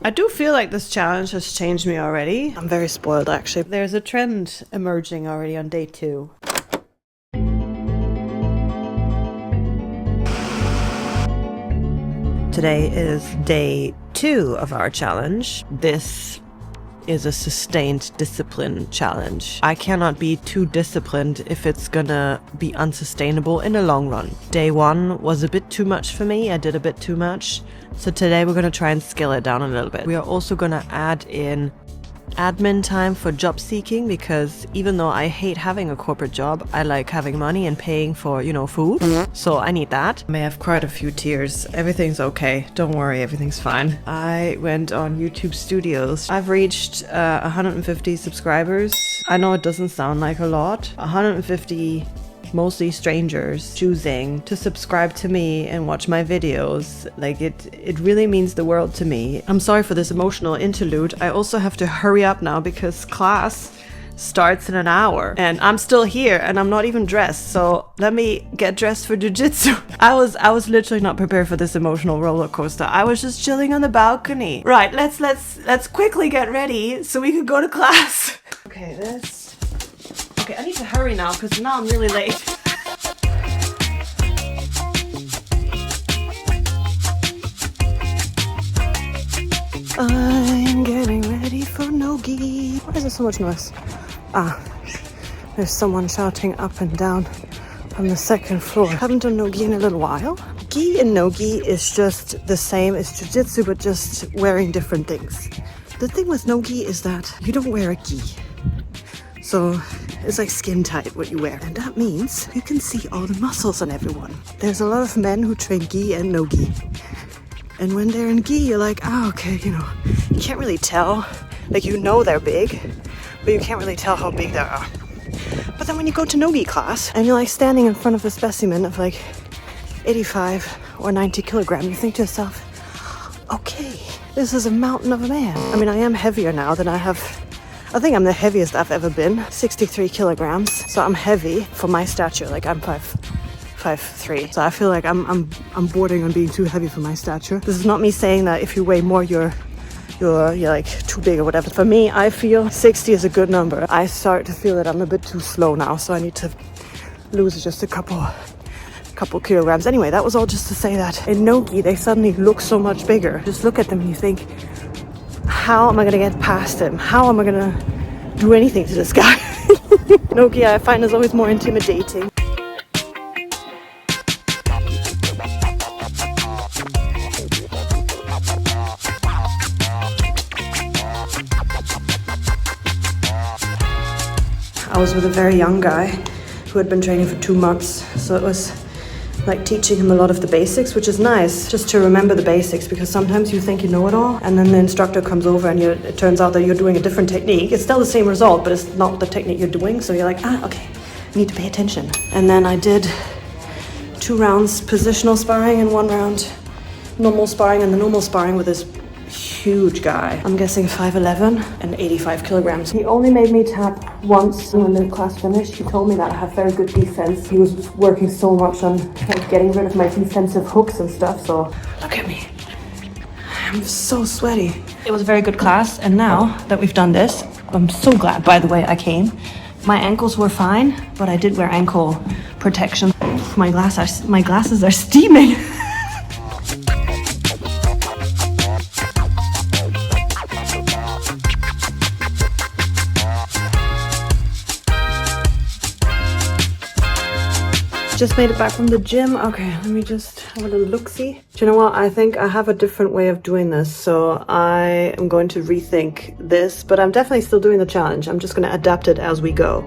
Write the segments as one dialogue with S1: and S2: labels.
S1: I do feel like this challenge has changed me already. I'm very spoiled, actually. There's a trend emerging already on day 2. Today is day 2 of our challenge. This is a sustained discipline challenge. I cannot be too disciplined if it's gonna be unsustainable in the long run. Day 1 was a bit too much for me. I did a bit too much. So today we're gonna try and scale it down a little bit. We are also gonna add in admin time for job seeking, because even though I hate having a corporate job, I like having money and paying for, food. So I need that. I may have cried a few tears. Everything's okay. Don't worry, everything's fine. I went on YouTube Studios. I've reached 150 subscribers. I know it doesn't sound like a lot. 150 mostly strangers choosing to subscribe to me and watch my videos. Like it really means the world to me. I'm sorry for this emotional interlude. I also have to hurry up now because class starts in an hour and I'm still here and I'm not even dressed. So let me get dressed for jiu-jitsu. I was literally not prepared for this emotional roller coaster. I was just chilling on the balcony. Right, let's quickly get ready so we can go to class. Okay, I need to hurry now because now I'm really late. I'm getting ready for no-gi. Why is there so much noise? There's someone shouting up and down on the second floor. Haven't done no-gi in a little while. Gi and no-gi is just the same as jiu-jitsu, but just wearing different things. The thing with no-gi is that you don't wear a gi. So it's like skin tight what you wear. And that means you can see all the muscles on everyone. There's a lot of men who train gi and no gi. And when they're in gi, you're like, okay, you can't really tell. Like, they're big, but you can't really tell how big they are. But then when you go to no gi class and you're like standing in front of a specimen of like 85 or 90 kilograms, you think to yourself, okay, this is a mountain of a man. I mean, I am heavier now than I think I'm the heaviest I've ever been, 63 kilograms. So I'm heavy for my stature. Like I'm 5'3". So I feel like I'm bordering on being too heavy for my stature. This is not me saying that if you weigh more, you're like too big or whatever. For me, I feel 60 is a good number. I start to feel that I'm a bit too slow now, so I need to lose just a couple kilograms. Anyway, that was all just to say that in no-gi, they suddenly look so much bigger. Just look at them and you think, how am I gonna get past him? How am I gonna do anything to this guy? No-gi, I find, is always more intimidating. I was with a very young guy who had been training for 2 months, so it was like teaching him a lot of the basics, which is nice, just to remember the basics, because sometimes you think you know it all and then the instructor comes over and it turns out that you're doing a different technique. It's still the same result, but it's not the technique you're doing, so you're like, okay, I need to pay attention. And then I did 2 rounds positional sparring and 1 round normal sparring, and the normal sparring with this huge guy. I'm guessing 5'11" and 85 kilograms. He only made me tap once when the class finished. He told me that I have very good defense. He was working so much on getting rid of my defensive hooks and stuff, so look at me. I'm so sweaty. It was a very good class, and now that we've done this, I'm so glad, by the way, I came. My ankles were fine, but I did wear ankle protection. My glasses are steaming. Just made it back from the gym. Okay, let me just have a little look-see. Do you know what? I think I have a different way of doing this, so I am going to rethink this, but I'm definitely still doing the challenge. I'm just going to adapt it as we go.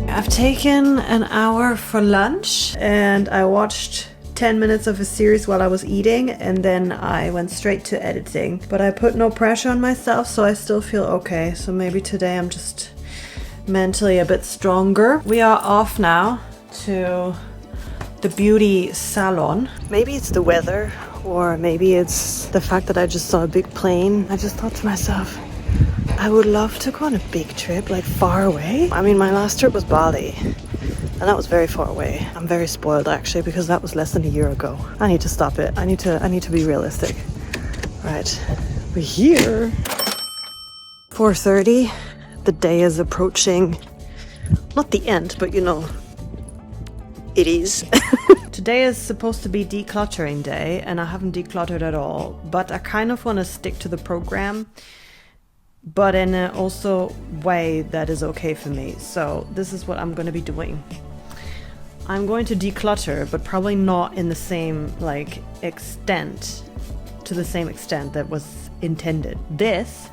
S1: I've taken an hour for lunch and I watched 10 minutes of a series while I was eating, and then I went straight to editing. But I put no pressure on myself, so I still feel okay. So maybe today I'm just mentally a bit stronger. We are off now to the beauty salon. Maybe it's the weather, or maybe it's the fact that I just saw a big plane. I just thought to myself, I would love to go on a big trip, like far away. I mean, my last trip was Bali, and that was very far away. I'm very spoiled actually, because that was less than a year ago. I need to stop it. I need to be realistic. Right, we're here. 4:30. The day is approaching. Not the end, but you know, it is. Today is supposed to be decluttering day, and I haven't decluttered at all. But I kind of want to stick to the program, but in a also way that is okay for me. So this is what I'm going to be doing. I'm going to declutter, but probably not in the same extent, to the same extent that was intended. This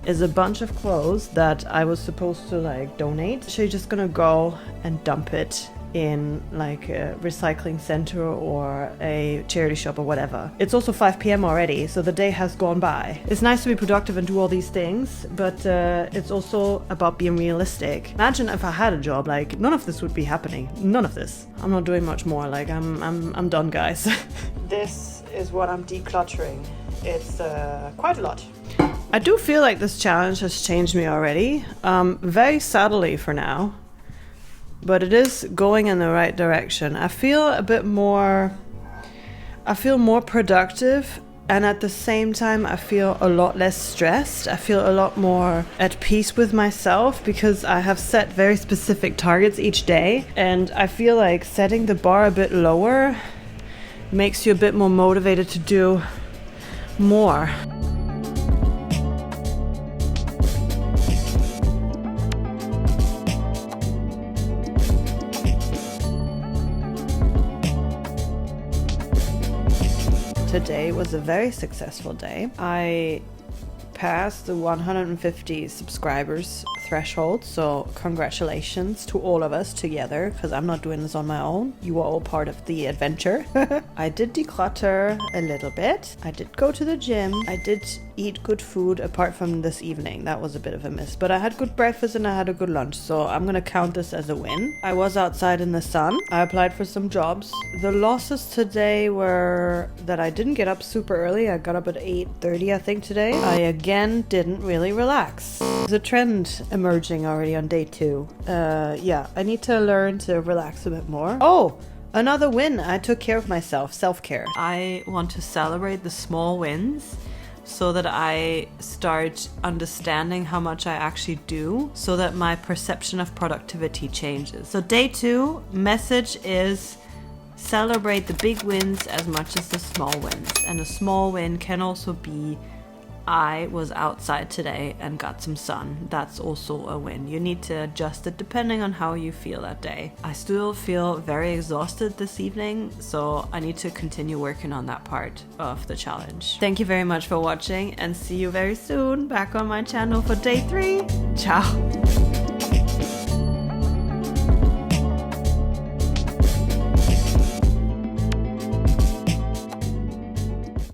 S1: is a bunch of clothes that I was supposed to donate. So you're just gonna go and dump it in a recycling center or a charity shop or whatever. It's also 5 p.m. already, so the day has gone by. It's nice to be productive and do all these things, but it's also about being realistic. Imagine if I had a job, none of this would be happening. None of this. I'm not doing much more. I'm done, guys. This is what I'm decluttering. It's quite a lot. I do feel like this challenge has changed me already, very subtly for now, but it is going in the right direction. I feel more productive, and at the same time I feel a lot less stressed. I feel a lot more at peace with myself because I have set very specific targets each day, and I feel like setting the bar a bit lower makes you a bit more motivated to do more. Today was a very successful day. I passed the 150 subscribers threshold, so congratulations to all of us together, because I'm not doing this on my own. You are all part of the adventure. I did declutter a little bit. I did go to the gym. I did eat good food apart from this evening. That was a bit of a miss, but I had good breakfast and I had a good lunch, so I'm gonna count this as a win. I was outside in the sun. I applied for some jobs. The losses today were that I didn't get up super early. I got up at 8:30 I think today. I again didn't really relax. There's a trend emerging already on day 2. Yeah, I need to learn to relax a bit more. Oh, another win. I took care of myself. Self-care. I want to celebrate the small wins so that I start understanding how much I actually do, so that my perception of productivity changes. So day 2 message is celebrate the big wins as much as the small wins. And a small win can also be I was outside today and got some sun. That's also a win. You need to adjust it depending on how you feel that day. I still feel very exhausted this evening, so I need to continue working on that part of the challenge. Thank you very much for watching, and see you very soon back on my channel for day 3. Ciao!